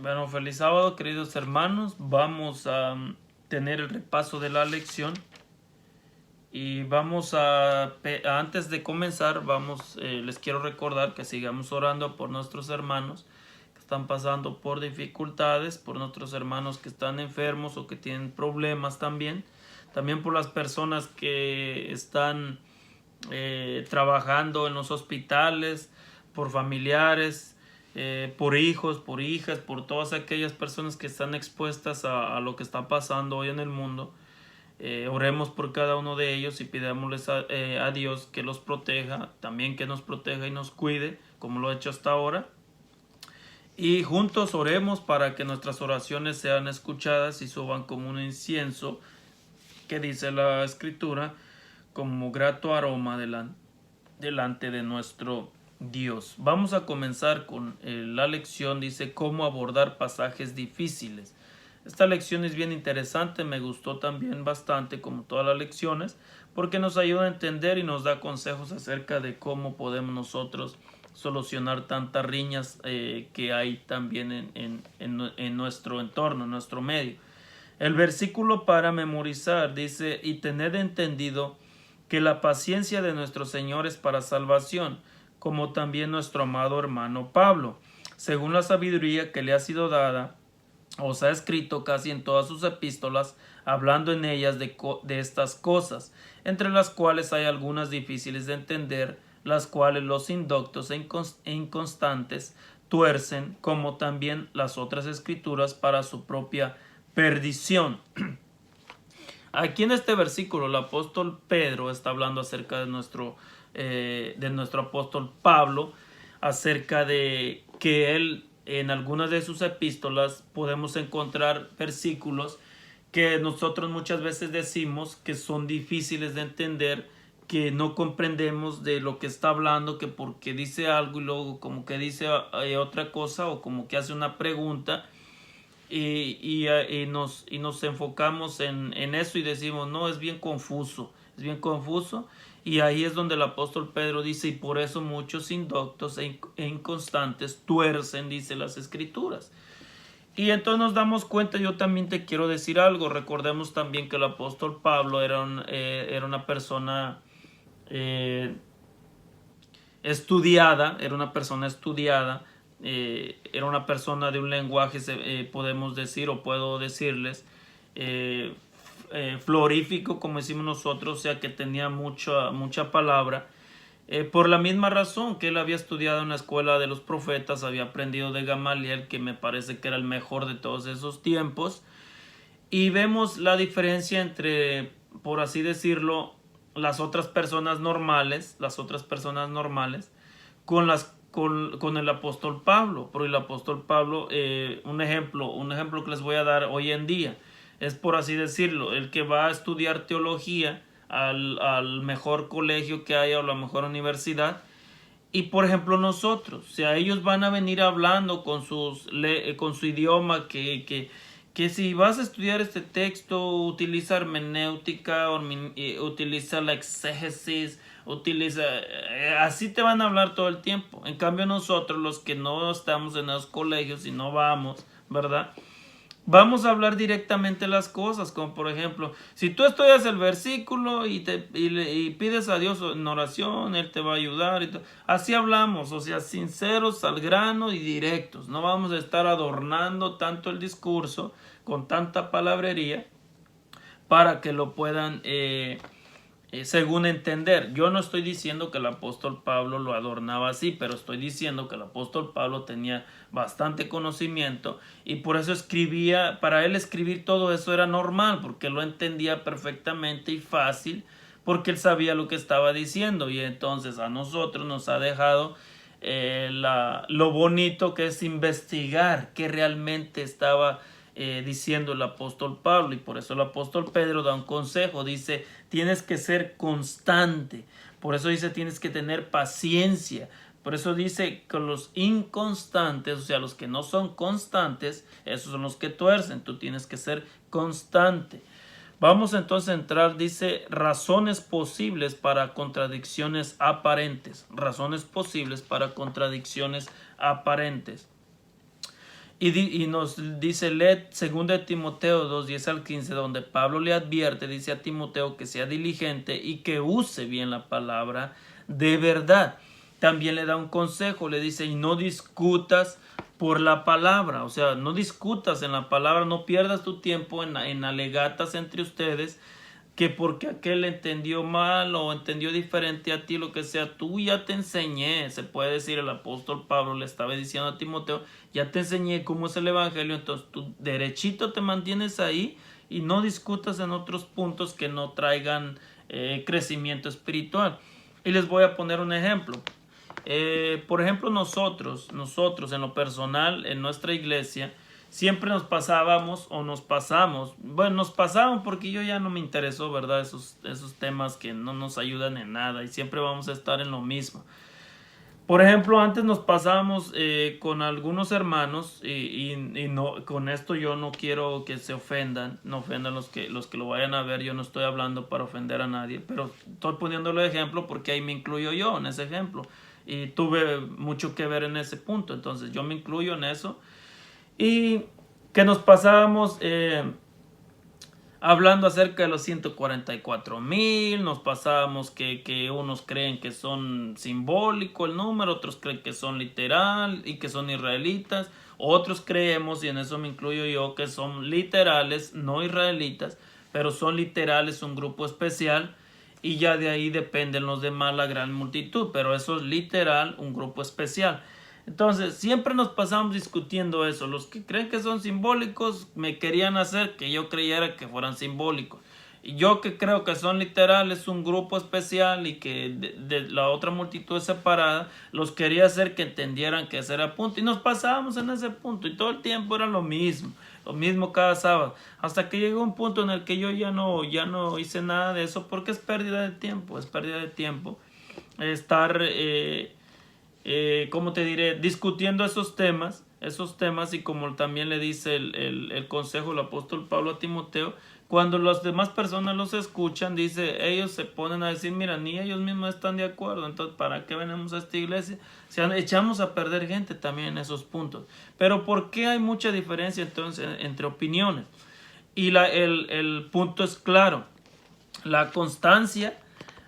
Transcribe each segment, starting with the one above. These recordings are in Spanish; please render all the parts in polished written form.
Bueno, feliz sábado, queridos hermanos. Vamos a tener el repaso de la lección y antes de comenzar, les quiero recordar que sigamos orando por nuestros hermanos que están pasando por dificultades, por nuestros hermanos que están enfermos o que tienen problemas también por las personas que están trabajando en los hospitales, por familiares, por hijos, por hijas, por todas aquellas personas que están expuestas a lo que está pasando hoy en el mundo. Oremos por cada uno de ellos y pidámosles a Dios que los proteja, también que nos proteja y nos cuide, como lo ha hecho hasta ahora. Y juntos oremos para que nuestras oraciones sean escuchadas y suban como un incienso, que dice la Escritura, como grato aroma delante de nuestro Dios. Vamos a comenzar con la lección, dice cómo abordar pasajes difíciles. Esta lección es bien interesante, me gustó también bastante como todas las lecciones, porque nos ayuda a entender y nos da consejos acerca de cómo podemos nosotros solucionar tantas riñas que hay también en nuestro entorno, en nuestro medio. El versículo para memorizar dice: y tened entendido que la paciencia de nuestro Señor es para salvación, como también nuestro amado hermano Pablo, según la sabiduría que le ha sido dada, os ha escrito casi en todas sus epístolas, hablando en ellas de estas cosas, entre las cuales hay algunas difíciles de entender, las cuales los indoctos e inconstantes tuercen, como también las otras escrituras, para su propia perdición. Aquí en este versículo el apóstol Pedro está hablando acerca de nuestro apóstol Pablo, acerca de que él en algunas de sus epístolas podemos encontrar versículos que nosotros muchas veces decimos que son difíciles de entender, que no comprendemos de lo que está hablando, que porque dice algo y luego como que dice otra cosa, o como que hace una pregunta y nos enfocamos en eso y decimos, no, es bien confuso, y ahí es donde el apóstol Pedro dice: y por eso muchos indoctos e inconstantes tuercen, dice las escrituras. Y entonces nos damos cuenta. Yo también te quiero decir algo. Recordemos también que el apóstol Pablo era una persona estudiada, era una persona de un lenguaje, podemos decir, o puedo decirles, florífico, como decimos nosotros, o sea que tenía mucha palabra, por la misma razón que él había estudiado en la escuela de los profetas, había aprendido de Gamaliel, que me parece que era el mejor de todos esos tiempos, y vemos la diferencia entre, por así decirlo, las otras personas normales, con el apóstol Pablo. Porque el apóstol Pablo, un ejemplo que les voy a dar hoy en día, es, por así decirlo, el que va a estudiar teología al mejor colegio que haya o la mejor universidad. Y por ejemplo nosotros, o sea, ellos van a venir hablando con su idioma, que si vas a estudiar este texto, utiliza hermenéutica, utiliza la exégesis, así te van a hablar todo el tiempo. En cambio nosotros, los que no estamos en los colegios y no vamos, ¿verdad?, vamos a hablar directamente las cosas, como por ejemplo, si tú estudias el versículo y pides a Dios en oración, Él te va a ayudar. Así hablamos, o sea, sinceros, al grano y directos. No vamos a estar adornando tanto el discurso con tanta palabrería para que lo puedan según entender. Yo no estoy diciendo que el apóstol Pablo lo adornaba así, pero estoy diciendo que el apóstol Pablo tenía bastante conocimiento y por eso escribía. Para él escribir todo eso era normal, porque lo entendía perfectamente y fácil, porque él sabía lo que estaba diciendo. Y entonces a nosotros nos ha dejado lo bonito que es investigar qué realmente estaba diciendo el apóstol Pablo. Y por eso el apóstol Pedro da un consejo, dice: tienes que ser constante. Por eso dice: tienes que tener paciencia. Por eso dice que los inconstantes, o sea, los que no son constantes, esos son los que tuercen. Tú tienes que ser constante. Vamos entonces a entrar, dice, razones posibles para contradicciones aparentes. Razones posibles para contradicciones aparentes. Y nos dice, leed 2 Timoteo 2, 10 al 15, donde Pablo le advierte, dice a Timoteo que sea diligente y que use bien la palabra de verdad. También le da un consejo, le dice, y no discutas por la palabra, o sea, no discutas en la palabra, no pierdas tu tiempo en alegatas entre ustedes, que porque aquel entendió mal o entendió diferente a ti, lo que sea, tú ya te enseñé, se puede decir, el apóstol Pablo le estaba diciendo a Timoteo, ya te enseñé cómo es el evangelio, entonces tú derechito te mantienes ahí y no discutas en otros puntos que no traigan crecimiento espiritual. Y les voy a poner un ejemplo. Por ejemplo, nosotros en lo personal, en nuestra iglesia, siempre nos pasamos, bueno, nos pasaban porque yo ya no me interesó, ¿verdad? Esos temas que no nos ayudan en nada y siempre vamos a estar en lo mismo. Por ejemplo, antes nos pasábamos con algunos hermanos y no, con esto yo no quiero que se ofendan, no ofendan los que lo vayan a ver, yo no estoy hablando para ofender a nadie, pero estoy poniéndolo de ejemplo porque ahí me incluyo yo en ese ejemplo y tuve mucho que ver en ese punto, entonces yo me incluyo en eso y que nos pasábamos hablando acerca de los 144,000, nos pasábamos que unos creen que son simbólico el número, otros creen que son literal y que son israelitas, otros creemos, y en eso me incluyo yo, que son literales, no israelitas, pero son literales, un grupo especial, y ya de ahí dependen los demás, la gran multitud, pero eso es literal, un grupo especial. Entonces, siempre nos pasamos discutiendo eso. Los que creen que son simbólicos me querían hacer que yo creyera que fueran simbólicos. Y yo que creo que son literales, un grupo especial y que de la otra multitud es separada, los quería hacer que entendieran que ese era punto. Y nos pasábamos en ese punto y todo el tiempo era lo mismo cada sábado. Hasta que llegó un punto en el que yo ya no hice nada de eso porque es pérdida de tiempo, estar... ¿cómo te diré? Discutiendo esos temas y como también le dice el consejo el apóstol Pablo a Timoteo, cuando las demás personas los escuchan, dice, ellos se ponen a decir, mira, ni ellos mismos están de acuerdo, entonces ¿para qué venimos a esta iglesia? Echamos a perder gente también en esos puntos. Pero ¿por qué hay mucha diferencia entonces entre opiniones? Y el punto es claro, la constancia,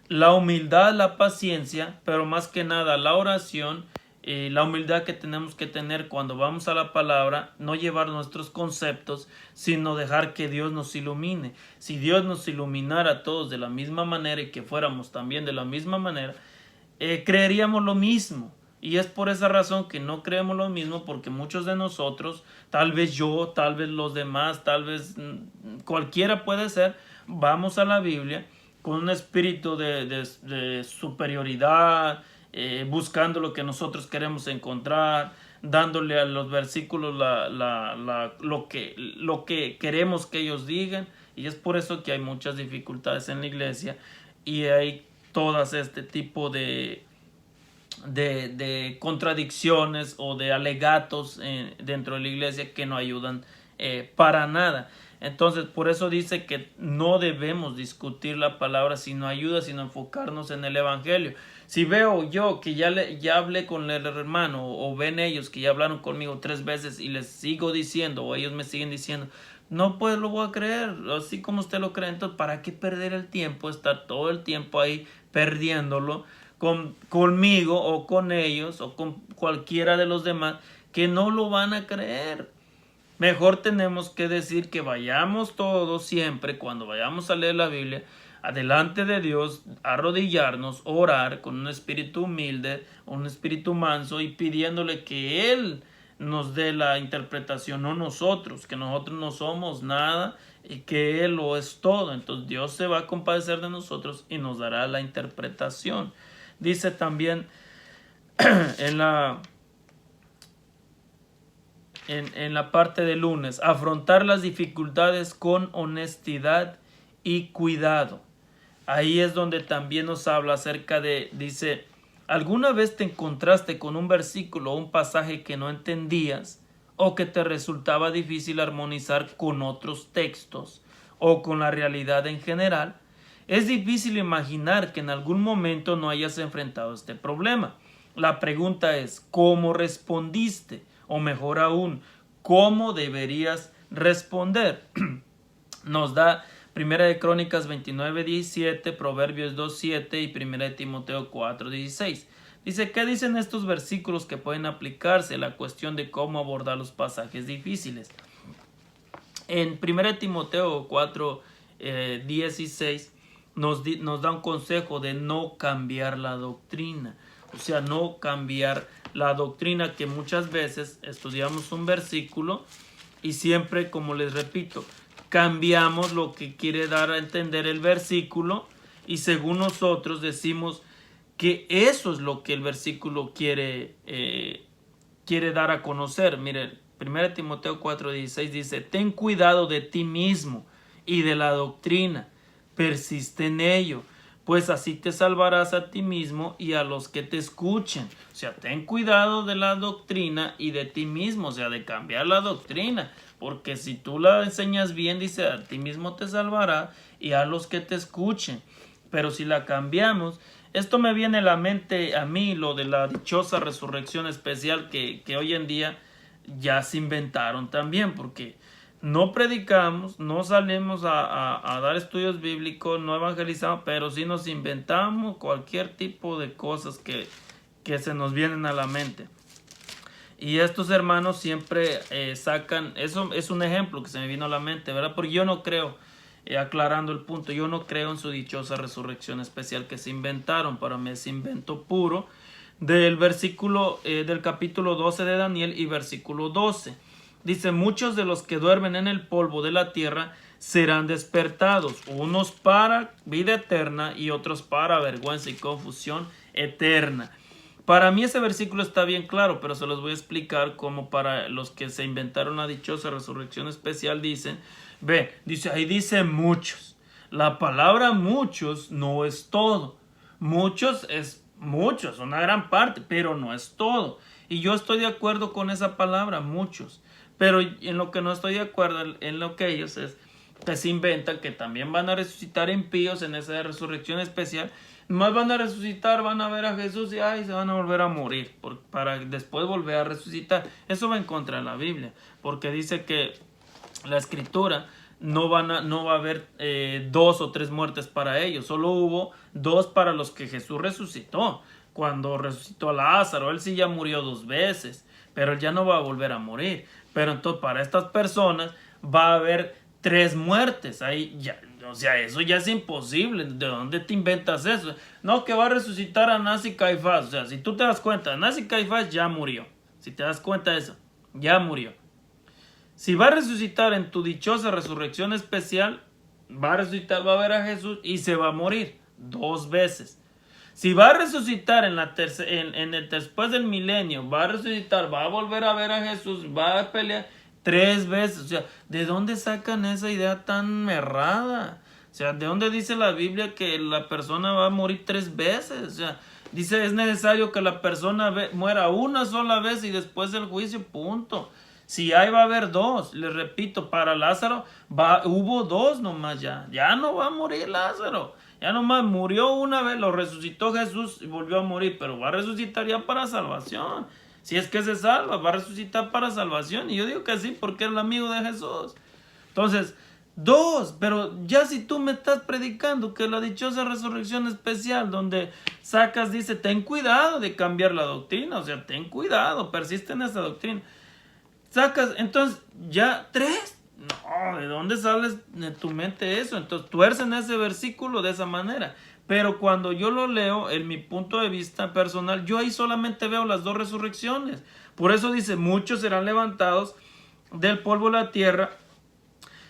la humildad, la paciencia, pero más que nada la oración, la humildad que tenemos que tener cuando vamos a la palabra, no llevar nuestros conceptos, sino dejar que Dios nos ilumine. Si Dios nos iluminara a todos de la misma manera y que fuéramos también de la misma manera, creeríamos lo mismo. Y es por esa razón que no creemos lo mismo, porque muchos de nosotros, tal vez yo, tal vez los demás, tal vez cualquiera puede ser, vamos a la Biblia con un espíritu de superioridad, buscando lo que nosotros queremos encontrar, dándole a los versículos lo que queremos que ellos digan, y es por eso que hay muchas dificultades en la iglesia y hay todas este tipo de contradicciones o de alegatos dentro de la iglesia que no ayudan para nada. Entonces, por eso dice que no debemos discutir la palabra sino ayuda, sino enfocarnos en el evangelio. Si veo yo que ya hablé con el hermano o ven ellos que ya hablaron conmigo 3 veces y les sigo diciendo o ellos me siguen diciendo, no, pues lo voy a creer, así como usted lo cree, entonces ¿para qué perder el tiempo, estar todo el tiempo ahí perdiéndolo conmigo o con ellos o con cualquiera de los demás que no lo van a creer? Mejor tenemos que decir que vayamos todos siempre, cuando vayamos a leer la Biblia, adelante de Dios, arrodillarnos, orar con un espíritu humilde, un espíritu manso y pidiéndole que Él nos dé la interpretación, no nosotros, que nosotros no somos nada y que Él lo es todo. Entonces Dios se va a compadecer de nosotros y nos dará la interpretación. Dice también en la parte de lunes, afrontar las dificultades con honestidad y cuidado. Ahí es donde también nos habla acerca dice, ¿alguna vez te encontraste con un versículo o un pasaje que no entendías o que te resultaba difícil armonizar con otros textos o con la realidad en general? Es difícil imaginar que en algún momento no hayas enfrentado este problema. La pregunta es, ¿cómo respondiste? O mejor aún, cómo deberías responder. Nos da Primera de Crónicas 29:17, Proverbios 2:7 y Primera de Timoteo 4:16. Dice, ¿qué dicen estos versículos que pueden aplicarse a la cuestión de cómo abordar los pasajes difíciles? En 1 Timoteo 4:16 nos da un consejo de no cambiar la doctrina. O sea, no cambiar la doctrina, que muchas veces estudiamos un versículo y siempre, como les repito, cambiamos lo que quiere dar a entender el versículo y según nosotros decimos que eso es lo que el versículo quiere dar a conocer. Miren, 1 Timoteo 4:16 dice, ten cuidado de ti mismo y de la doctrina, persiste en ello, pues así te salvarás a ti mismo y a los que te escuchen. O sea, ten cuidado de la doctrina y de ti mismo, o sea, de cambiar la doctrina, porque si tú la enseñas bien, dice, a ti mismo te salvará y a los que te escuchen. Pero si la cambiamos, esto me viene a la mente a mí, lo de la dichosa resurrección especial que hoy en día ya se inventaron también, porque no predicamos, no salimos a dar estudios bíblicos, no evangelizamos, pero sí nos inventamos cualquier tipo de cosas que se nos vienen a la mente. Y estos hermanos siempre sacan, eso es un ejemplo que se me vino a la mente, ¿verdad? Porque yo no creo, aclarando el punto, yo no creo en su dichosa resurrección especial que se inventaron. Para mí es invento puro del versículo del capítulo 12 de Daniel y versículo 12. Dice, muchos de los que duermen en el polvo de la tierra serán despertados, unos para vida eterna y otros para vergüenza y confusión eterna. Para mí ese versículo está bien claro, pero se los voy a explicar como para los que se inventaron la dichosa resurrección especial dicen. Ahí dice muchos. La palabra muchos no es todo. Muchos es muchos, una gran parte, pero no es todo. Y yo estoy de acuerdo con esa palabra, muchos. Pero en lo que no estoy de acuerdo, en lo que ellos es que se inventan que también van a resucitar impíos en esa resurrección especial. Más van a resucitar, van a ver a Jesús y se van a volver a morir para después volver a resucitar. Eso va en contra de la Biblia, porque dice que la escritura no va a haber 2 o 3 muertes para ellos. Solo hubo 2 para los que Jesús resucitó. Cuando resucitó a Lázaro, él sí ya murió 2 veces, pero él ya no va a volver a morir. Pero entonces para estas personas va a haber 3 muertes. Ahí ya, o sea, eso ya es imposible. ¿De dónde te inventas eso? No, que va a resucitar a Anás y Caifás. O sea, si tú te das cuenta, Anás y Caifás ya murió. Si te das cuenta de eso, ya murió. Si va a resucitar en tu dichosa resurrección especial, va a resucitar, va a ver a Jesús y se va a morir 2 veces. Si va a resucitar después del milenio, va a resucitar, va a volver a ver a Jesús, va a pelear 3 veces. O sea, ¿de dónde sacan esa idea tan errada? O sea, ¿de dónde dice la Biblia que la persona va a morir 3 veces? O sea, dice, es necesario que la persona muera una sola vez y después del juicio, punto. Si ahí va a haber 2, les repito, para Lázaro hubo 2 nomás ya no va a morir Lázaro. Ya nomás murió una vez, lo resucitó Jesús y volvió a morir, pero va a resucitar ya para salvación. Si es que se salva, va a resucitar para salvación. Y yo digo que sí, porque es el amigo de Jesús. Entonces, 2, pero ya si tú me estás predicando que la dichosa resurrección especial, donde sacas, dice, ten cuidado de cambiar la doctrina, o sea, ten cuidado, persiste en esa doctrina. Sacas, entonces, ya 3. No, ¿de dónde sales de tu mente eso? Entonces tuercen ese versículo de esa manera. Pero cuando yo lo leo, en mi punto de vista personal, yo ahí solamente veo las 2 resurrecciones. Por eso dice, muchos serán levantados del polvo de la tierra.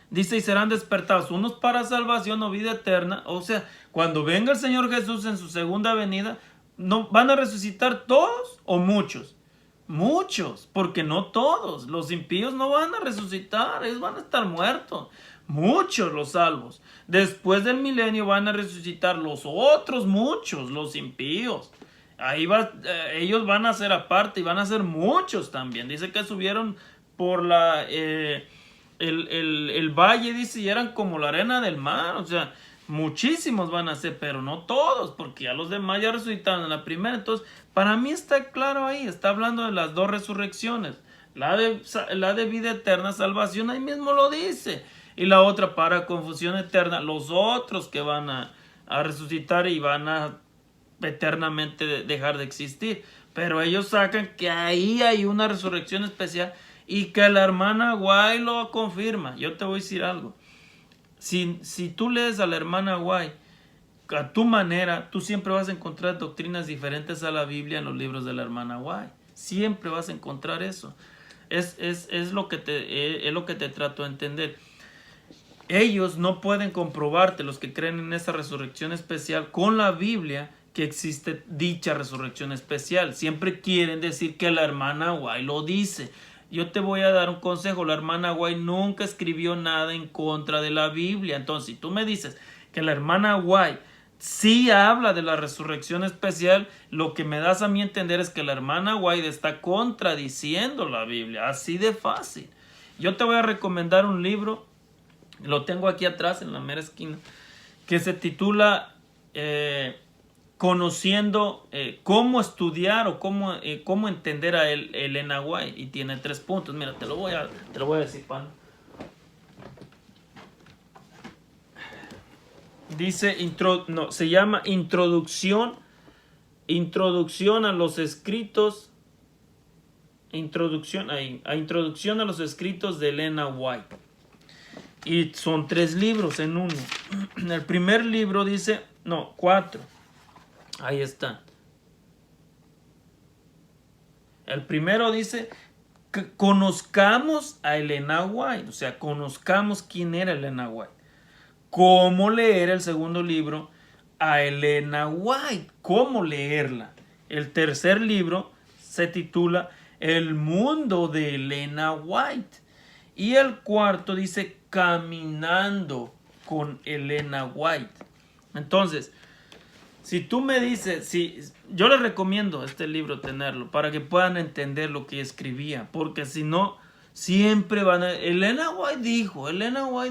Dice, y serán despertados, unos para salvación o vida eterna. O sea, cuando venga el Señor Jesús en su segunda venida, ¿no van a resucitar todos o muchos? Muchos, porque no todos. Los impíos no van a resucitar, ellos van a estar muertos. Muchos los salvos. Después del milenio van a resucitar los otros muchos, los impíos. Ahí ellos van a ser aparte y van a ser muchos también. Dice que subieron por el valle, dice, y eran como la arena del mar. O sea, muchísimos van a ser, pero no todos, porque ya los demás ya resucitaron en la primera. Entonces, para mí está claro ahí, está hablando de las 2 resurrecciones. La de vida eterna, salvación, ahí mismo lo dice. Y la otra, para confusión eterna, los otros que van a resucitar y van a eternamente dejar de existir. Pero ellos sacan que ahí hay una resurrección especial y que la hermana Guay lo confirma. Yo te voy a decir algo. Si tú lees a la hermana Guay a tu manera, tú siempre vas a encontrar doctrinas diferentes a la Biblia en los libros de la hermana Guay. Siempre vas a encontrar eso. Es lo que te trato de entender. Ellos no pueden comprobarte, los que creen en esa resurrección especial, con la Biblia, que existe dicha resurrección especial. Siempre quieren decir que la hermana Guay lo dice. Yo te voy a dar un consejo. La hermana Guay nunca escribió nada en contra de la Biblia. Entonces, si tú me dices que la hermana Guay sí habla de la resurrección especial, lo que me das a mí entender es que la hermana White está contradiciendo la Biblia, así de fácil. Yo te voy a recomendar un libro, lo tengo aquí atrás en la mera esquina, que se titula Conociendo cómo estudiar o cómo entender a Elena White, y tiene 3 puntos. Mira, te lo voy a decir, pan. Dice, se llama Introducción a los escritos, Introducción a los escritos de Elena White. Y son 3 libros en uno. El primer libro dice, 4. Ahí está. El primero dice que conozcamos a Elena White, o sea, conozcamos quién era Elena White. Cómo leer el segundo libro a Elena White, cómo leerla. El tercer libro se titula El mundo de Elena White. Y el cuarto dice Caminando con Elena White. Entonces, si tú me dices, yo les recomiendo este libro tenerlo para que puedan entender lo que escribía, porque si no, siempre van a... Elena White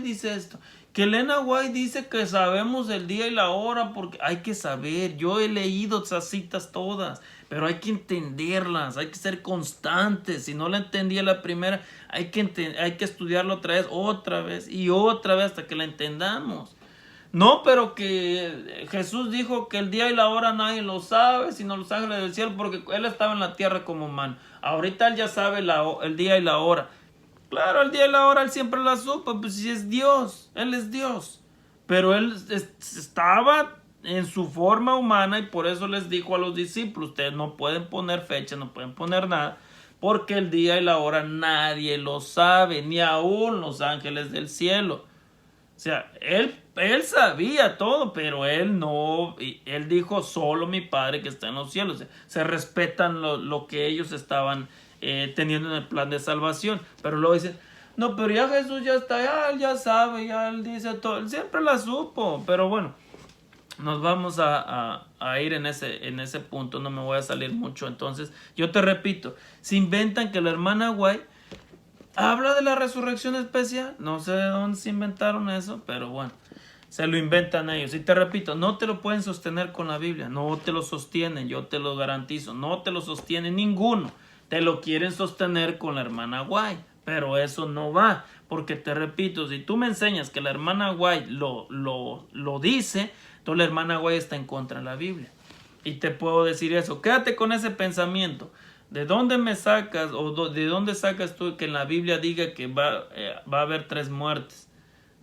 dice esto. Que Elena White dice que sabemos el día y la hora, porque hay que saber. Yo he leído esas citas todas, pero hay que entenderlas, hay que ser constantes. Si no la entendí a la primera, hay que estudiarlo otra vez y otra vez hasta que la entendamos. No, pero que Jesús dijo que el día y la hora nadie lo sabe, sino los ángeles del cielo, porque él estaba en la tierra como humano. Ahorita él ya sabe el día y la hora. Claro, el día y la hora él siempre la supo, pues si es Dios, él es Dios. Pero él estaba en su forma humana y por eso les dijo a los discípulos, ustedes no pueden poner fecha, no pueden poner nada, porque el día y la hora nadie lo sabe, ni aún los ángeles del cielo. O sea, él sabía todo, pero él no, él dijo solo mi Padre que está en los cielos. O sea, se respetan lo que ellos estaban teniendo en el plan de salvación. Pero luego dicen, no, pero ya Jesús ya está, él ya sabe, ya él dice todo, él siempre la supo. Pero bueno, nos vamos a ir en ese punto, no me voy a salir mucho. Entonces, yo te repito, se inventan que la hermana White habla de la resurrección especial. No sé de dónde se inventaron eso, pero bueno, se lo inventan ellos. Y te repito, no te lo pueden sostener con la Biblia, no te lo sostienen, yo te lo garantizo, no te lo sostiene ninguno. Te lo quieren sostener con la hermana White, pero eso no va, porque te repito, si tú me enseñas que la hermana White lo dice, entonces la hermana White está en contra de la Biblia. Y te puedo decir eso, quédate con ese pensamiento. ¿De dónde me sacas o de dónde sacas tú que en la Biblia diga que va a haber 3 muertes?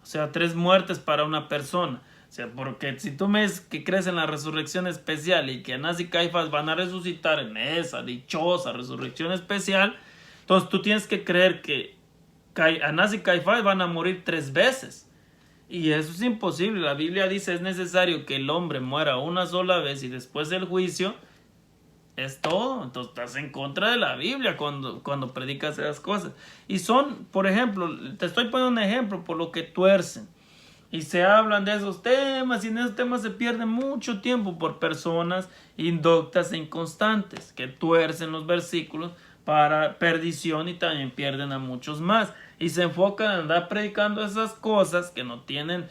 O sea, 3 muertes para una persona. O sea, porque si tú me dices que crees en la resurrección especial y que Anás y Caifás van a resucitar en esa dichosa resurrección especial, entonces tú tienes que creer que Anás y Caifás van a morir 3 veces. Y eso es imposible. La Biblia dice es necesario que el hombre muera una sola vez y después del juicio. Es todo. Entonces estás en contra de la Biblia cuando predicas esas cosas. Y son, por ejemplo, te estoy poniendo un ejemplo por lo que tuercen. Y se hablan de esos temas y en esos temas se pierde mucho tiempo por personas indoctas e inconstantes que tuercen los versículos para perdición y también pierden a muchos más. Y se enfocan en andar predicando esas cosas que no tienen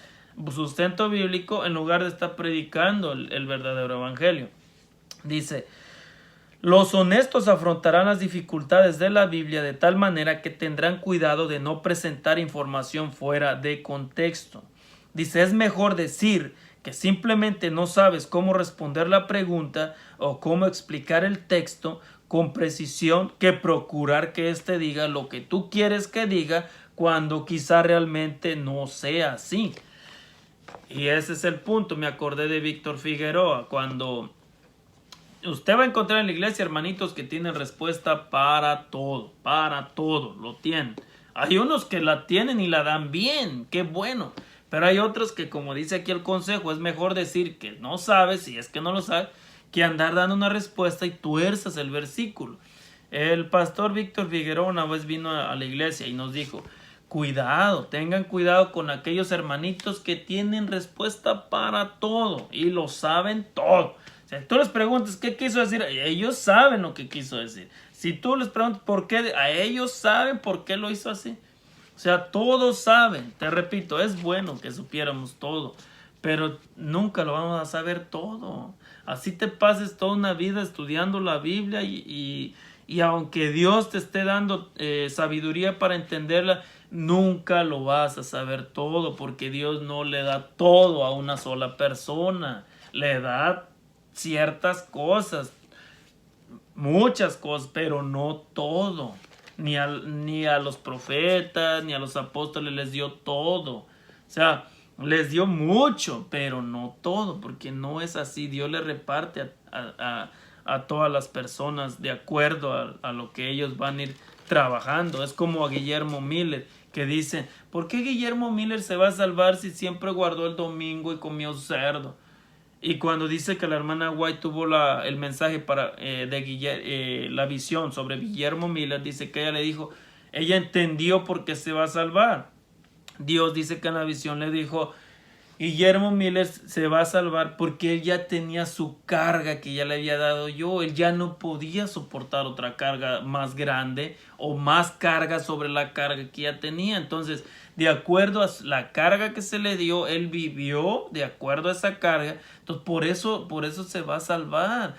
sustento bíblico en lugar de estar predicando el verdadero evangelio. Dice... Los honestos afrontarán las dificultades de la Biblia de tal manera que tendrán cuidado de no presentar información fuera de contexto. Dice, es mejor decir que simplemente no sabes cómo responder la pregunta o cómo explicar el texto con precisión que procurar que éste diga lo que tú quieres que diga cuando quizá realmente no sea así. Y ese es el punto. Me acordé de Víctor Figueroa cuando usted va a encontrar en la iglesia hermanitos que tienen respuesta para todo, lo tienen. Hay unos que la tienen y la dan bien, qué bueno. Pero hay otros que, como dice aquí el consejo, es mejor decir que no sabes, si es que no lo sabes, que andar dando una respuesta y tuerzas el versículo. El pastor Víctor Figueroa una vez vino a la iglesia y nos dijo, cuidado, tengan cuidado con aquellos hermanitos que tienen respuesta para todo y lo saben todo. O sea, tú les preguntas qué quiso decir, ellos saben lo que quiso decir. Si tú les preguntas por qué, a ellos saben por qué lo hizo así. O sea, todos saben. Te repito, es bueno que supiéramos todo, pero nunca lo vamos a saber todo. Así te pases toda una vida estudiando la Biblia y aunque Dios te esté dando sabiduría para entenderla, nunca lo vas a saber todo, porque Dios no le da todo a una sola persona. Le da ciertas cosas, muchas cosas, pero no todo. Ni a los profetas, ni a los apóstoles les dio todo. O sea, les dio mucho, pero no todo, porque no es así. Dios le reparte a todas las personas de acuerdo a lo que ellos van a ir trabajando. Es como a Guillermo Miller, que dice, ¿por qué Guillermo Miller se va a salvar si siempre guardó el domingo y comió cerdo? Y cuando dice que la hermana White tuvo el mensaje la visión sobre Guillermo Miller, dice que ella le dijo, ella entendió por qué se va a salvar. Dios dice que en la visión le dijo, Guillermo Miller se va a salvar porque él ya tenía su carga que ya le había dado yo. Él ya no podía soportar otra carga más grande o más carga sobre la carga que ya tenía. Entonces, de acuerdo a la carga que se le dio, él vivió de acuerdo a esa carga. Entonces, por eso se va a salvar.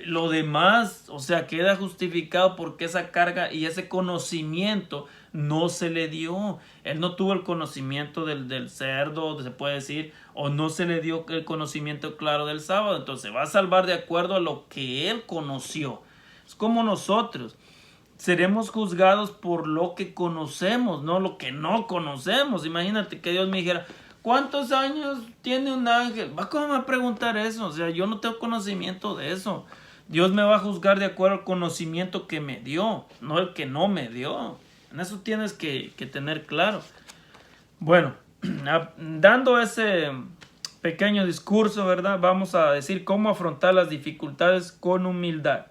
Lo demás, o sea, queda justificado porque esa carga y ese conocimiento no se le dio. Él no tuvo el conocimiento del cerdo, se puede decir, o no se le dio el conocimiento claro del sábado. Entonces va a salvar de acuerdo a lo que él conoció. Es como nosotros. Seremos juzgados por lo que conocemos, no lo que no conocemos. Imagínate que Dios me dijera, ¿cuántos años tiene un ángel? ¿Cómo me va a preguntar eso? O sea, yo no tengo conocimiento de eso. Dios me va a juzgar de acuerdo al conocimiento que me dio, no el que no me dio. En eso tienes que tener claro. Bueno, dando ese pequeño discurso, ¿verdad? Vamos a decir cómo afrontar las dificultades con humildad.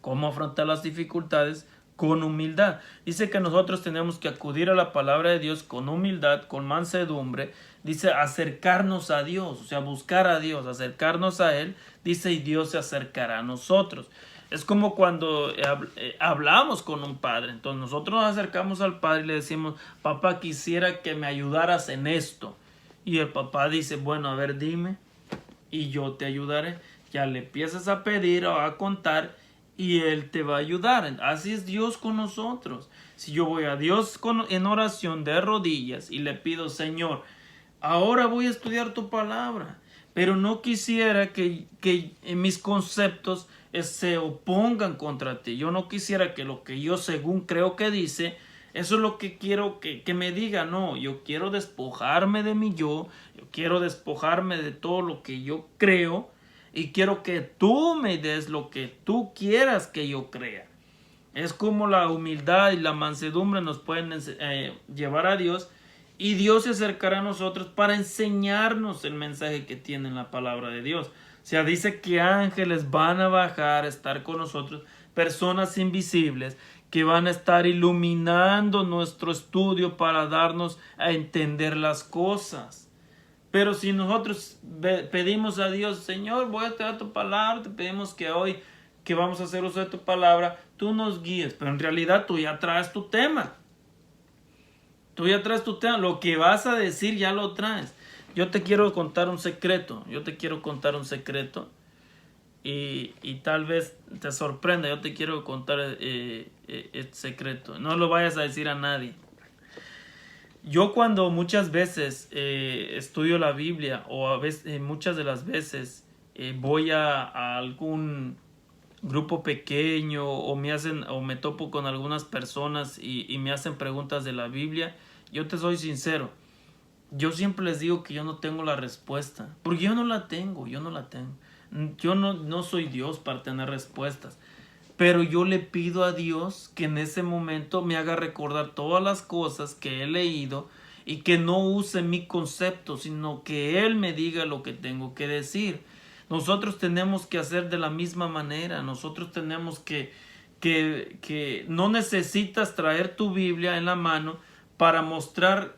¿Cómo afrontar las dificultades con humildad? Dice que nosotros tenemos que acudir a la palabra de Dios con humildad, con mansedumbre. Dice acercarnos a Dios, o sea, buscar a Dios, acercarnos a Él. Dice, y Dios se acercará a nosotros. Es como cuando hablamos con un padre. Entonces nosotros nos acercamos al padre y le decimos, papá, quisiera que me ayudaras en esto. Y el papá dice, bueno, a ver, dime y yo te ayudaré. Ya le empiezas a pedir o a contar y Él te va a ayudar. Así es Dios con nosotros. Si yo voy a Dios en oración de rodillas y le pido, Señor, ahora voy a estudiar tu palabra, pero no quisiera que mis conceptos se opongan contra ti. Yo no quisiera que lo que yo según creo que dice, eso es lo que quiero que me diga. No, yo quiero despojarme de mi yo quiero despojarme de todo lo que yo creo y quiero que tú me des lo que tú quieras que yo crea. Es como la humildad y la mansedumbre nos pueden llevar a Dios y Dios se acercará a nosotros para enseñarnos el mensaje que tiene en la palabra de Dios. O sea, dice que ángeles van a bajar a estar con nosotros, personas invisibles que van a estar iluminando nuestro estudio para darnos a entender las cosas. Pero si nosotros pedimos a Dios, Señor, voy a estudiar tu palabra, te pedimos que hoy que vamos a hacer uso de tu palabra, tú nos guíes, pero en realidad tú ya traes tu tema. Tú ya traes tu tema, lo que vas a decir ya lo traes. Yo te quiero contar un secreto, y tal vez te sorprenda. Yo te quiero contar este secreto. No lo vayas a decir a nadie. Yo cuando muchas veces estudio la Biblia o a veces, muchas de las veces voy a algún grupo pequeño o me topo con algunas personas y me hacen preguntas de la Biblia, yo te soy sincero, yo siempre les digo que yo no tengo la respuesta, porque yo no la tengo. Yo no soy Dios para tener respuestas, pero yo le pido a Dios que en ese momento me haga recordar todas las cosas que he leído y que no use mi concepto, sino que Él me diga lo que tengo que decir. Nosotros tenemos que hacer de la misma manera. Nosotros tenemos que no necesitas traer tu Biblia en la mano para mostrar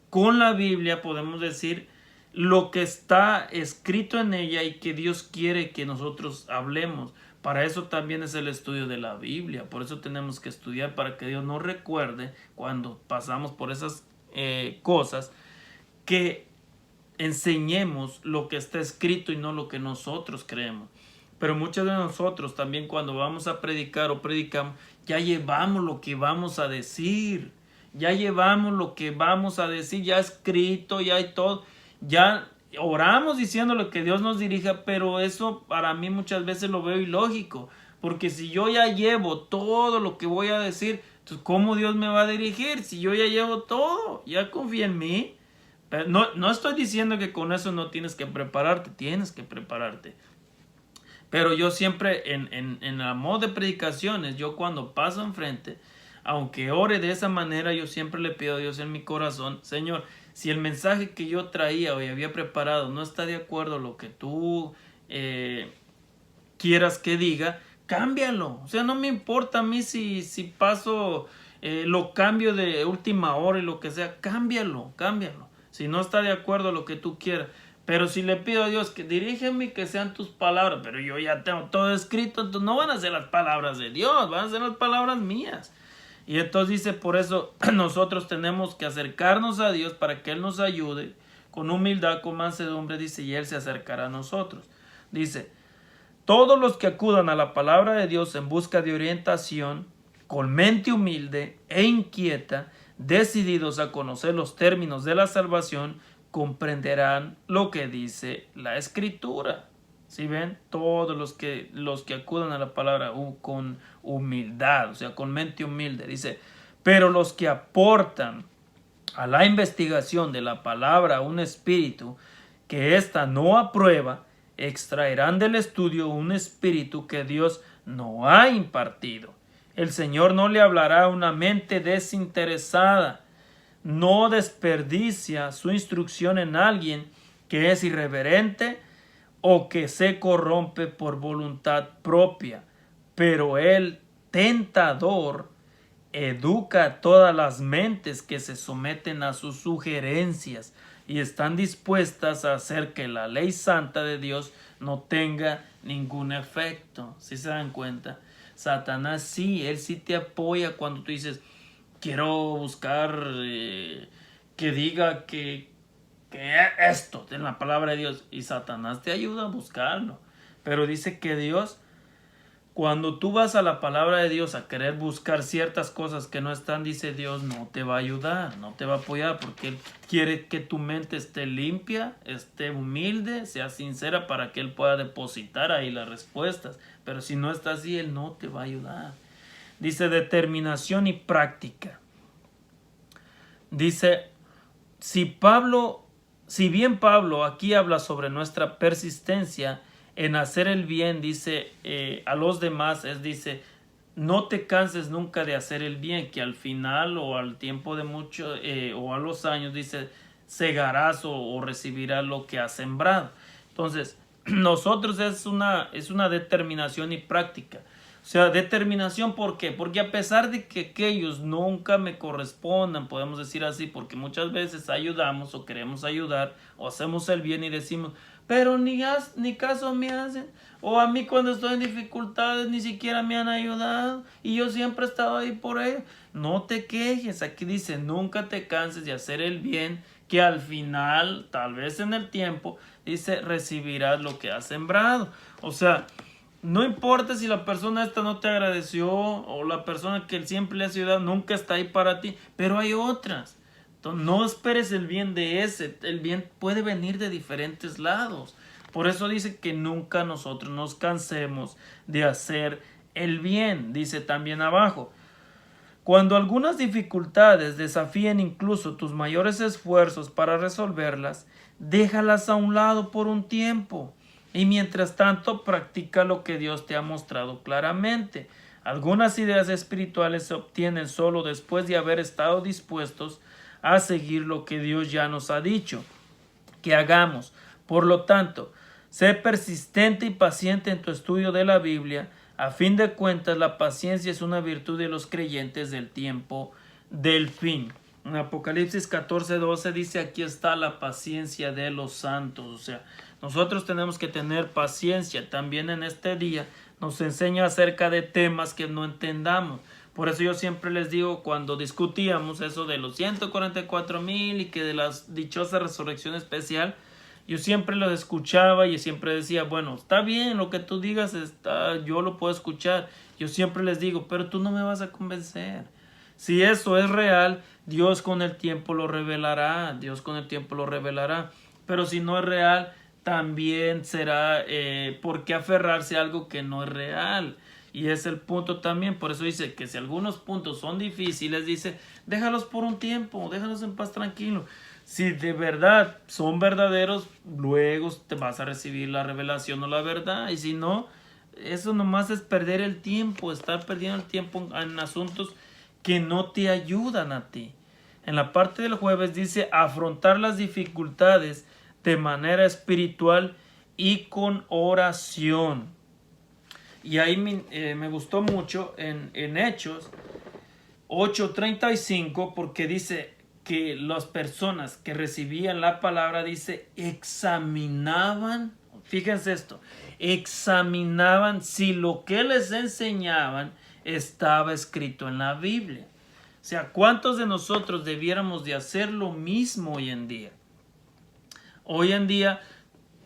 con la Biblia, podemos decir, lo que está escrito en ella y que Dios quiere que nosotros hablemos. Para eso también es el estudio de la Biblia. Por eso tenemos que estudiar, para que Dios nos recuerde cuando pasamos por esas cosas, que enseñemos lo que está escrito y no lo que nosotros creemos. Pero muchos de nosotros también, cuando vamos a predicar o predicamos, ya llevamos lo que vamos a decir. Ya llevamos lo que vamos a decir, ya escrito, ya hay todo. Ya oramos diciendo lo que Dios nos dirija, pero eso para mí muchas veces lo veo ilógico. Porque si yo ya llevo todo lo que voy a decir, entonces ¿cómo Dios me va a dirigir? Si yo ya llevo todo, ya confía en mí. Pero no estoy diciendo que con eso no tienes que prepararte, tienes que prepararte. Pero yo siempre en el modo de predicaciones, yo cuando paso enfrente, aunque ore de esa manera, yo siempre le pido a Dios en mi corazón: Señor, si el mensaje que yo traía o había preparado no está de acuerdo a lo que tú quieras que diga, cámbialo. O sea, no me importa a mí si paso, lo cambio de última hora y lo que sea, cámbialo. Si no está de acuerdo a lo que tú quieras. Pero si le pido a Dios que dirígeme y que sean tus palabras, pero yo ya tengo todo escrito, entonces no van a ser las palabras de Dios, van a ser las palabras mías. Y entonces dice, por eso nosotros tenemos que acercarnos a Dios para que Él nos ayude con humildad, con mansedumbre, dice, y Él se acercará a nosotros. Dice, todos los que acudan a la palabra de Dios en busca de orientación, con mente humilde e inquieta, decididos a conocer los términos de la salvación, comprenderán lo que dice la Escritura. ¿Sí ven? Todos los que acudan a la palabra con humildad, o sea, con mente humilde. Dice, pero los que aportan a la investigación de la palabra un espíritu que ésta no aprueba, extraerán del estudio un espíritu que Dios no ha impartido. El Señor no le hablará a una mente desinteresada. No desperdicia su instrucción en alguien que es irreverente o que se corrompe por voluntad propia, pero el tentador educa a todas las mentes que se someten a sus sugerencias y están dispuestas a hacer que la ley santa de Dios no tenga ningún efecto. ¿Sí se dan cuenta? Satanás sí, él sí te apoya cuando tú dices, quiero buscar que diga que esto en la palabra de Dios, y Satanás te ayuda a buscarlo. Pero dice que Dios, cuando tú vas a la palabra de Dios a querer buscar ciertas cosas que no están, dice Dios, no te va a ayudar, no te va a apoyar, porque Él quiere que tu mente esté limpia, esté humilde, sea sincera, para que Él pueda depositar ahí las respuestas. Pero si no está así, Él no te va a ayudar. Dice determinación y práctica. Dice, si bien Pablo aquí habla sobre nuestra persistencia en hacer el bien, dice a los demás, dice, no te canses nunca de hacer el bien, que al final o al tiempo de mucho o a los años, dice, segarás o recibirás lo que has sembrado. Entonces, nosotros es una determinación y práctica. O sea, determinación, ¿por qué? Porque a pesar de que aquellos nunca me correspondan, podemos decir así, porque muchas veces ayudamos o queremos ayudar o hacemos el bien y decimos, pero ni caso me hacen, o a mí cuando estoy en dificultades ni siquiera me han ayudado y yo siempre he estado ahí por ellos. No te quejes, aquí dice, nunca te canses de hacer el bien, que al final, tal vez en el tiempo, dice, recibirás lo que has sembrado. O sea, No importa si la persona esta no te agradeció o la persona que siempre le ha ayudado nunca está ahí para ti, pero hay otras. Entonces, no esperes el bien de ese, el bien puede venir de diferentes lados. Por eso dice que nunca nosotros nos cansemos de hacer el bien, dice también abajo. Cuando algunas dificultades desafíen incluso tus mayores esfuerzos para resolverlas, déjalas a un lado por un tiempo. Y mientras tanto, practica lo que Dios te ha mostrado claramente. Algunas ideas espirituales se obtienen solo después de haber estado dispuestos a seguir lo que Dios ya nos ha dicho que hagamos. Por lo tanto, sé persistente y paciente en tu estudio de la Biblia. A fin de cuentas, la paciencia es una virtud de los creyentes del tiempo del fin. En Apocalipsis 14:12 dice: aquí está la paciencia de los santos. O sea, nosotros tenemos que tener paciencia. También en este día nos enseña acerca de temas que no entendamos. Por eso yo siempre les digo, cuando discutíamos eso de los 144,000 y que de la dichosa resurrección especial, yo siempre lo escuchaba y siempre decía, bueno, está bien lo que tú digas, yo lo puedo escuchar. Yo siempre les digo, pero tú no me vas a convencer. Si eso es real, Dios con el tiempo lo revelará. Dios con el tiempo lo revelará. Pero si no es real, también será por qué aferrarse a algo que no es real. Y es el punto también. Por eso dice que si algunos puntos son difíciles, dice, déjalos por un tiempo, déjalos en paz tranquilo. Si de verdad son verdaderos, luego te vas a recibir la revelación o la verdad. Y si no, eso nomás es perder el tiempo, estar perdiendo el tiempo en asuntos que no te ayudan a ti. En la parte del jueves dice afrontar las dificultades de manera espiritual y con oración. Y ahí me gustó mucho en Hechos 8:35 porque dice que las personas que recibían la palabra, dice, examinaban, fíjense esto, examinaban si lo que les enseñaban estaba escrito en la Biblia. O sea, ¿cuántos de nosotros debiéramos de hacer lo mismo hoy en día? Hoy en día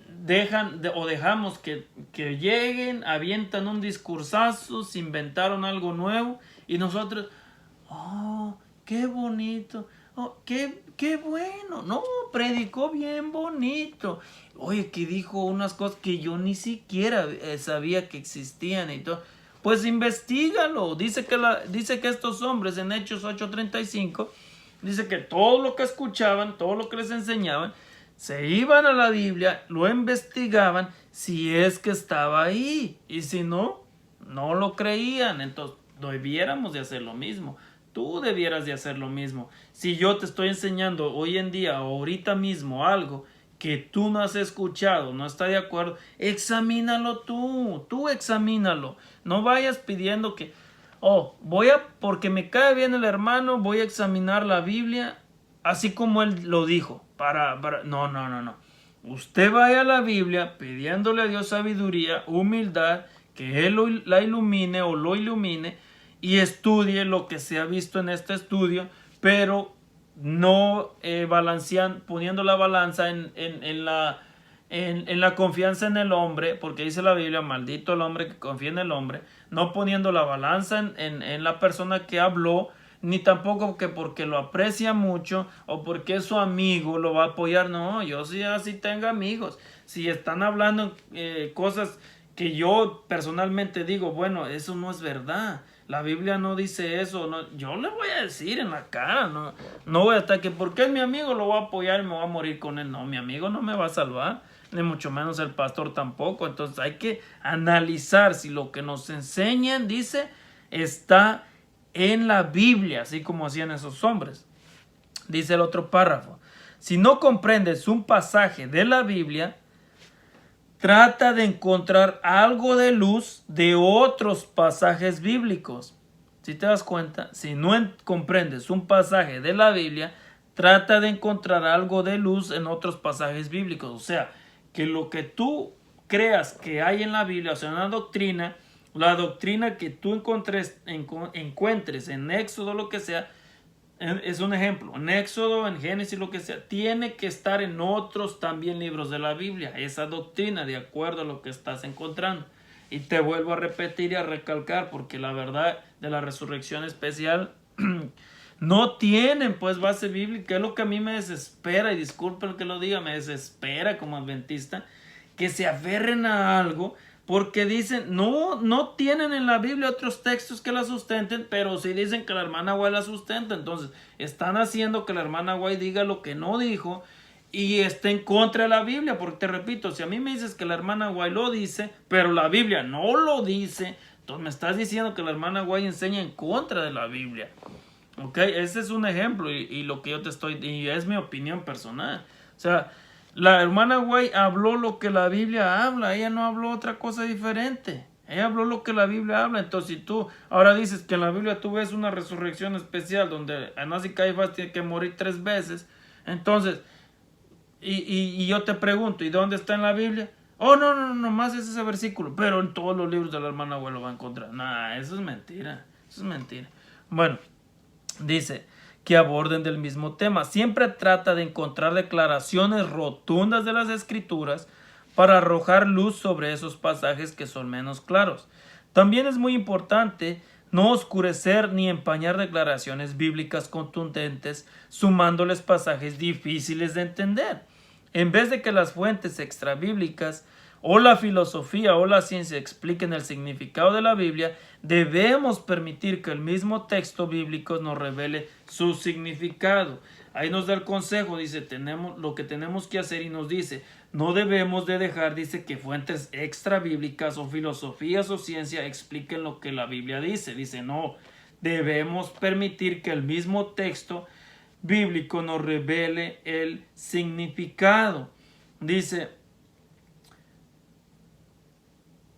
dejamos que lleguen, avientan un discursazo, se inventaron algo nuevo y nosotros, oh, qué bonito, oh, qué bueno, no, predicó bien bonito. Oye, que dijo unas cosas que yo ni siquiera sabía que existían y todo. Pues investígalo. Dice que estos hombres en Hechos 8:35, dice que todo lo que escuchaban, todo lo que les enseñaban, se iban a la Biblia, lo investigaban si es que estaba ahí. Y si no, no lo creían. Entonces, debiéramos de hacer lo mismo. Tú debieras de hacer lo mismo. Si yo te estoy enseñando hoy en día o ahorita mismo algo que tú no has escuchado, no está de acuerdo, examínalo tú examínalo. No vayas pidiendo que, porque me cae bien el hermano, voy a examinar la Biblia así como él lo dijo. No. Usted vaya a la Biblia pidiéndole a Dios sabiduría, humildad, que Él la ilumine o lo ilumine y estudie lo que se ha visto en este estudio, pero no poniendo la balanza en la confianza en el hombre, porque dice la Biblia, maldito el hombre que confía en el hombre, no poniendo la balanza en la persona que habló, ni tampoco que porque lo aprecia mucho o porque es su amigo lo va a apoyar. No, yo sí así tengo amigos. Si están hablando cosas que yo personalmente digo, bueno, eso no es verdad. La Biblia no dice eso. No, yo le voy a decir en la cara. No voy a estar que porque es mi amigo lo voy a apoyar y me voy a morir con él. No, mi amigo no me va a salvar. Ni mucho menos el pastor tampoco. Entonces hay que analizar si lo que nos enseñan, dice, está en la Biblia, así como hacían esos hombres. Dice el otro párrafo: si no comprendes un pasaje de la Biblia, trata de encontrar algo de luz de otros pasajes bíblicos. Si te das cuenta, si no comprendes un pasaje de la Biblia, trata de encontrar algo de luz en otros pasajes bíblicos. O sea, que lo que tú creas que hay en la Biblia, o sea, una doctrina, la doctrina que tú encuentres en Éxodo, lo que sea, es un ejemplo, en Éxodo, en Génesis, lo que sea, tiene que estar en otros también libros de la Biblia, esa doctrina, de acuerdo a lo que estás encontrando. Y te vuelvo a repetir y a recalcar, porque la verdad de la resurrección especial no tienen pues base bíblica. Es lo que a mí me desespera, y disculpen que lo diga, me desespera como adventista, que se aferren a algo porque dicen, no tienen en la Biblia otros textos que la sustenten, pero sí dicen que la hermana White la sustenta. Entonces están haciendo que la hermana White diga lo que no dijo y está en contra de la Biblia. Porque te repito, si a mí me dices que la hermana White lo dice, pero la Biblia no lo dice, entonces me estás diciendo que la hermana White enseña en contra de la Biblia. Ok, ese es un ejemplo, y lo que yo te estoy, y es mi opinión personal. O sea, la hermana White habló lo que la Biblia habla, ella no habló otra cosa diferente. Ella habló lo que la Biblia habla. Entonces, si tú ahora dices que en la Biblia tú ves una resurrección especial donde Anás y Caifás tienen que morir 3 veces, entonces, y yo te pregunto, ¿y dónde está en la Biblia? Oh, no, nomás es ese versículo, pero en todos los libros de la hermana White lo va a encontrar. Nah, eso es mentira, eso es mentira. Bueno, dice que aborden del mismo tema. Siempre trata de encontrar declaraciones rotundas de las escrituras para arrojar luz sobre esos pasajes que son menos claros. También es muy importante no oscurecer ni empañar declaraciones bíblicas contundentes sumándoles pasajes difíciles de entender. En vez de que las fuentes extrabíblicas o la filosofía o la ciencia expliquen el significado de la Biblia, debemos permitir que el mismo texto bíblico nos revele su significado. Ahí nos da el consejo, dice, tenemos lo que tenemos que hacer, y nos dice, no debemos de dejar, dice, que fuentes extra bíblicas o filosofías o ciencia expliquen lo que la Biblia dice. Dice, no, debemos permitir que el mismo texto bíblico nos revele el significado. Dice,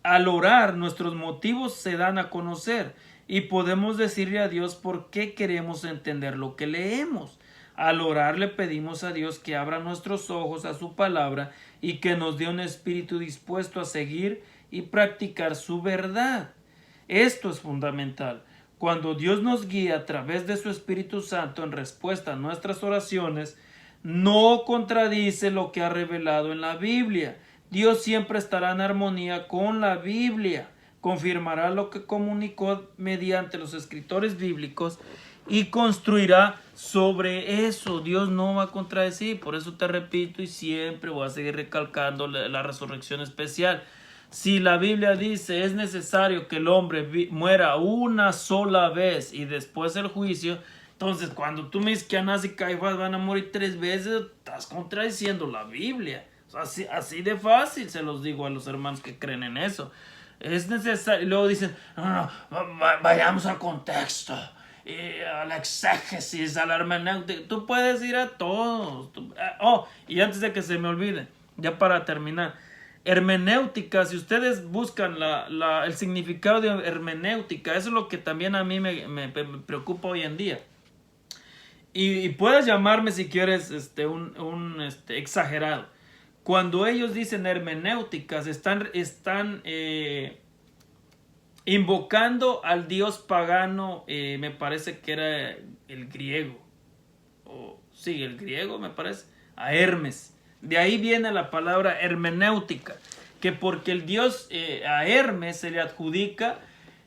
al orar, nuestros motivos se dan a conocer y podemos decirle a Dios por qué queremos entender lo que leemos. Al orar le pedimos a Dios que abra nuestros ojos a su palabra y que nos dé un espíritu dispuesto a seguir y practicar su verdad. Esto es fundamental. Cuando Dios nos guía a través de su Espíritu Santo en respuesta a nuestras oraciones, no contradice lo que ha revelado en la Biblia. Dios siempre estará en armonía con la Biblia, confirmará lo que comunicó mediante los escritores bíblicos y construirá sobre eso. Dios no va a contradecir. Por eso te repito y siempre voy a seguir recalcando la resurrección especial. Si la Biblia dice es necesario que el hombre muera una sola vez y después el juicio, entonces cuando tú me dices que Anás y Caifás van a morir 3 veces, estás contradiciendo la Biblia. O sea, así de fácil se los digo a los hermanos que creen en eso. Es necesario. Y luego dicen, no, vayamos al contexto, a la exégesis, a la hermenéutica. Tú puedes ir a todos. Y antes de que se me olvide, ya para terminar, hermenéutica, si ustedes buscan el significado de hermenéutica, eso es lo que también a mí me preocupa hoy en día. Y puedes llamarme si quieres un exagerado. Cuando ellos dicen hermenéuticas, están invocando al dios pagano, me parece que era el griego. Sí, el griego me parece, a Hermes. De ahí viene la palabra hermenéutica, que porque el dios a Hermes se le adjudica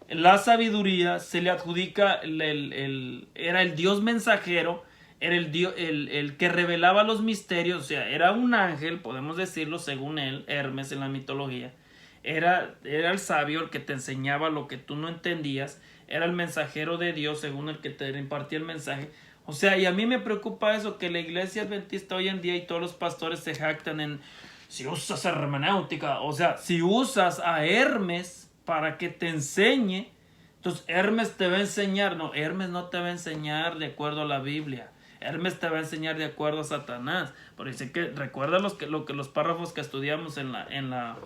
la sabiduría, se le adjudica, era el dios mensajero, era el que revelaba los misterios, o sea, era un ángel, podemos decirlo según él, Hermes en la mitología. Era el sabio, el que te enseñaba lo que tú no entendías, era el mensajero de Dios según el que te impartía el mensaje. O sea, y a mí me preocupa eso, que la iglesia adventista hoy en día y todos los pastores se jactan en, si usas hermenéutica, o sea, si usas a Hermes para que te enseñe, entonces Hermes te va a enseñar. No, Hermes no te va a enseñar de acuerdo a la Biblia. Hermes te va a enseñar de acuerdo a Satanás. Pero dice que recuerda los párrafos que estudiamos en la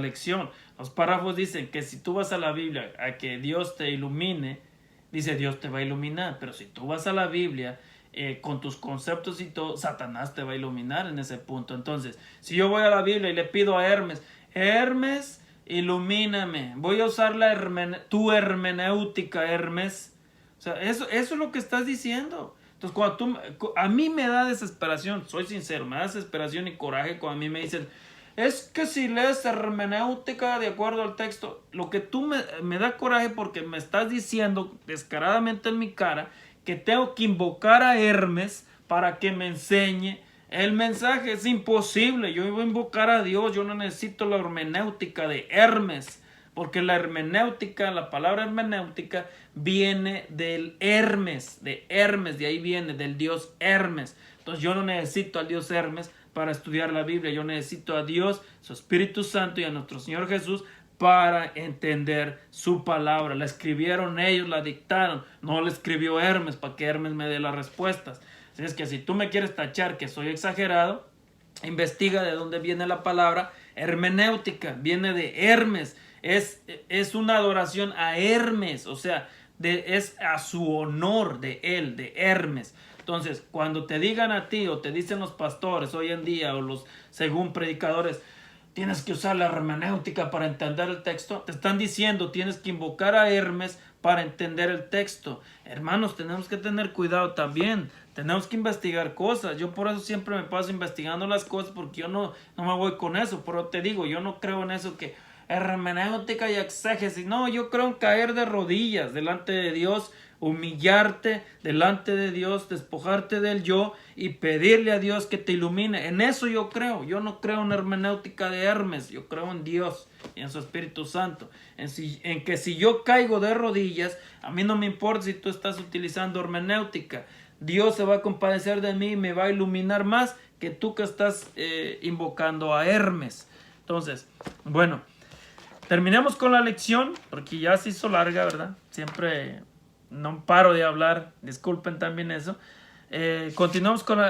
lección. Los párrafos dicen que si tú vas a la Biblia a que Dios te ilumine, dice Dios te va a iluminar. Pero si tú vas a la Biblia con tus conceptos y todo, Satanás te va a iluminar en ese punto. Entonces, si yo voy a la Biblia y le pido a Hermes, Hermes, ilumíname, voy a usar tu hermenéutica, Hermes. O sea, eso es lo que estás diciendo. Entonces, a mí me da desesperación, soy sincero, me da desesperación y coraje cuando a mí me dicen, es que si lees hermenéutica de acuerdo al texto, lo que tú me da coraje porque me estás diciendo descaradamente en mi cara que tengo que invocar a Hermes para que me enseñe el mensaje. Es imposible, yo iba a invocar a Dios, yo no necesito la hermenéutica de Hermes, porque la hermenéutica, la palabra hermenéutica viene del Hermes, de ahí viene, del dios Hermes. Entonces yo no necesito al dios Hermes para estudiar la Biblia, yo necesito a Dios, su Espíritu Santo y a nuestro Señor Jesús para entender su palabra. La escribieron ellos, la dictaron, no la escribió Hermes para que Hermes me dé las respuestas. Así es que si tú me quieres tachar que soy exagerado, investiga de dónde viene la palabra hermenéutica, viene de Hermes, es una adoración a Hermes, o sea, es a su honor de él, de Hermes. Entonces, cuando te digan a ti o te dicen los pastores hoy en día o los según predicadores, tienes que usar la hermenéutica para entender el texto, te están diciendo tienes que invocar a Hermes para entender el texto. Hermanos, tenemos que tener cuidado también, tenemos que investigar cosas. Yo por eso siempre me paso investigando las cosas, porque yo no me voy con eso, pero te digo, yo no creo en eso que hermenéutica y exégesis. No, yo creo en caer de rodillas delante de Dios, humillarte delante de Dios, despojarte del yo y pedirle a Dios que te ilumine. En eso yo creo. Yo no creo en hermenéutica de Hermes, yo creo en Dios y en su Espíritu Santo. En que si yo caigo de rodillas, a mí no me importa si tú estás utilizando hermenéutica. Dios se va a compadecer de mí y me va a iluminar más que tú que estás invocando a Hermes. Entonces, bueno, terminemos con la lección, porque ya se hizo larga, ¿verdad? Siempre no paro de hablar, disculpen también eso. Continuamos con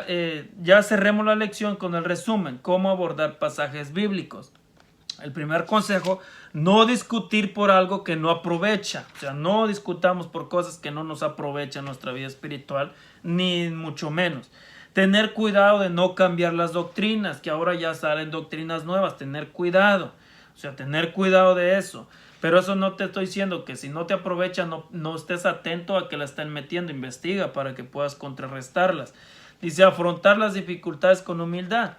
ya cerremos la lección con el resumen, cómo abordar pasajes bíblicos. El primer consejo, no discutir por algo que no aprovecha. O sea, no discutamos por cosas que no nos aprovechan nuestra vida espiritual, ni mucho menos. Tener cuidado de no cambiar las doctrinas, que ahora ya salen doctrinas nuevas, tener cuidado. O sea, tener cuidado de eso. Pero eso no te estoy diciendo que si no te aprovecha, no estés atento a que la estén metiendo. Investiga para que puedas contrarrestarlas. Dice, afrontar las dificultades con humildad.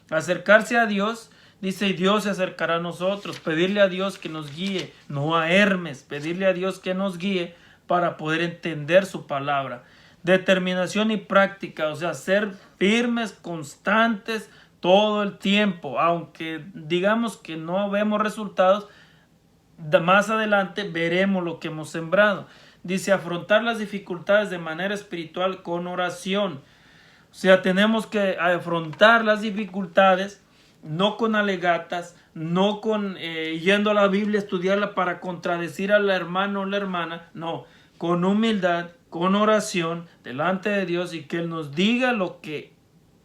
Acercarse a Dios, dice, y Dios se acercará a nosotros. Pedirle a Dios que nos guíe, no a Hermes. Pedirle a Dios que nos guíe para poder entender su palabra. Determinación y práctica, o sea, ser firmes, constantes todo el tiempo. Aunque digamos que no vemos resultados, más adelante veremos lo que hemos sembrado. Dice, afrontar las dificultades de manera espiritual con oración. O sea, tenemos que afrontar las dificultades no con alegatas, no con yendo a la Biblia a estudiarla para contradecir al hermano o la hermana. No, con humildad, con oración delante de Dios y que Él nos diga lo que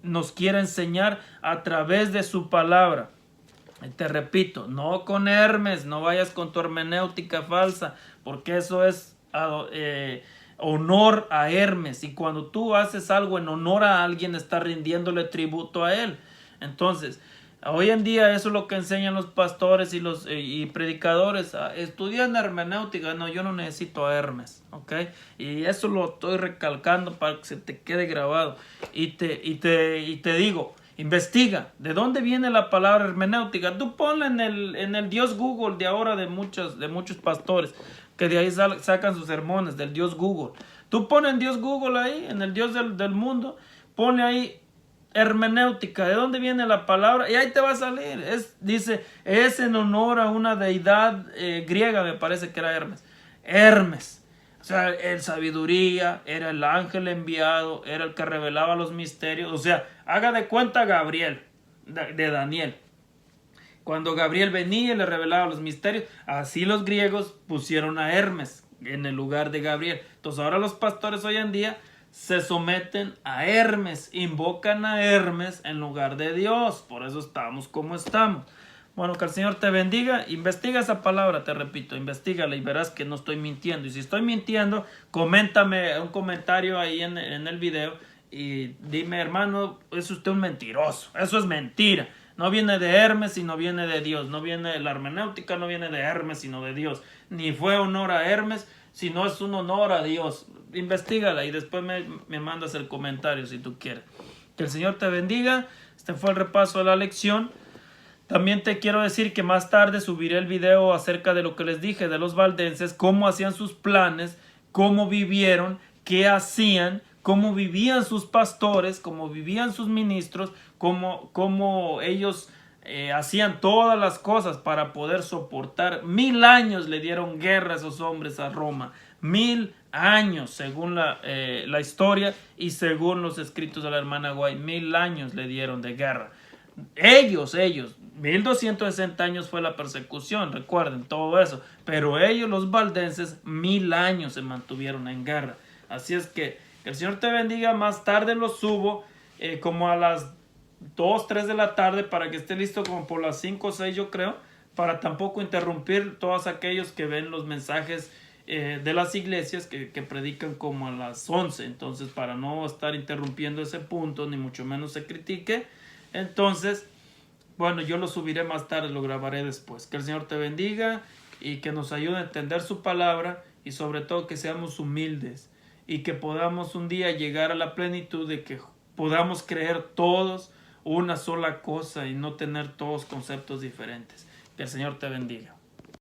nos quiere enseñar a través de su palabra. Te repito, no con Hermes, no vayas con tu hermenéutica falsa, porque eso es honor a Hermes, y cuando tú haces algo en honor a alguien, estás rindiéndole tributo a él. Entonces, hoy en día eso es lo que enseñan los pastores y los predicadores. Estudian hermenéutica. No, yo no necesito a Hermes, ¿ok? Y eso lo estoy recalcando para que se te quede grabado. Y te digo, investiga de dónde viene la palabra hermenéutica. Tú ponla en el Dios Google de ahora de muchos pastores que de ahí sacan sus sermones, del Dios Google. Tú pones en Dios Google ahí, en el Dios del mundo, pone ahí hermenéutica, de dónde viene la palabra, y ahí te va a salir. Dice, es en honor a una deidad griega, me parece que era Hermes. O sea, el sabiduría, era el ángel enviado, era el que revelaba los misterios. O sea, haga de cuenta Gabriel, de Daniel. Cuando Gabriel venía y le revelaba los misterios, así los griegos pusieron a Hermes en el lugar de Gabriel. Entonces ahora los pastores hoy en día se someten a Hermes, invocan a Hermes en lugar de Dios. Por eso estamos como estamos. Bueno, que el Señor te bendiga. Investiga esa palabra, te repito, investígala y verás que no estoy mintiendo. Y si estoy mintiendo, coméntame un comentario ahí en el video y dime, hermano, es usted un mentiroso. Eso es mentira. No viene de Hermes, sino viene de Dios. No viene de la hermenéutica, no viene de Hermes, sino de Dios. Ni fue honor a Hermes, sino es un honor a Dios. Investígala y después me mandas el comentario si tú quieres. Que el Señor te bendiga. Este fue el repaso de la lección. También te quiero decir que más tarde subiré el video acerca de lo que les dije de los valdenses, cómo hacían sus planes, cómo vivieron, qué hacían, cómo vivían sus pastores, cómo vivían sus ministros, cómo ellos hacían todas las cosas para poder soportar. 1000 años le dieron guerra a esos hombres a Roma. 1000 años, según la historia y según los escritos de la hermana White. 1000 años le dieron de guerra. Ellos, 1260 años fue la persecución, recuerden todo eso. Pero ellos, los valdenses, 1000 años se mantuvieron en guerra. Así es que el Señor te bendiga. Más tarde lo subo, como a las 2, 3 de la tarde, para que esté listo como por las 5 o 6, yo creo, para tampoco interrumpir todos aquellos que ven los mensajes de las iglesias que predican como a las 11. Entonces, para no estar interrumpiendo ese punto, ni mucho menos se critique, entonces, bueno, yo lo subiré más tarde, lo grabaré después. Que el Señor te bendiga y que nos ayude a entender su palabra, y sobre todo que seamos humildes y que podamos un día llegar a la plenitud de que podamos creer todos una sola cosa y no tener todos conceptos diferentes. Que el Señor te bendiga.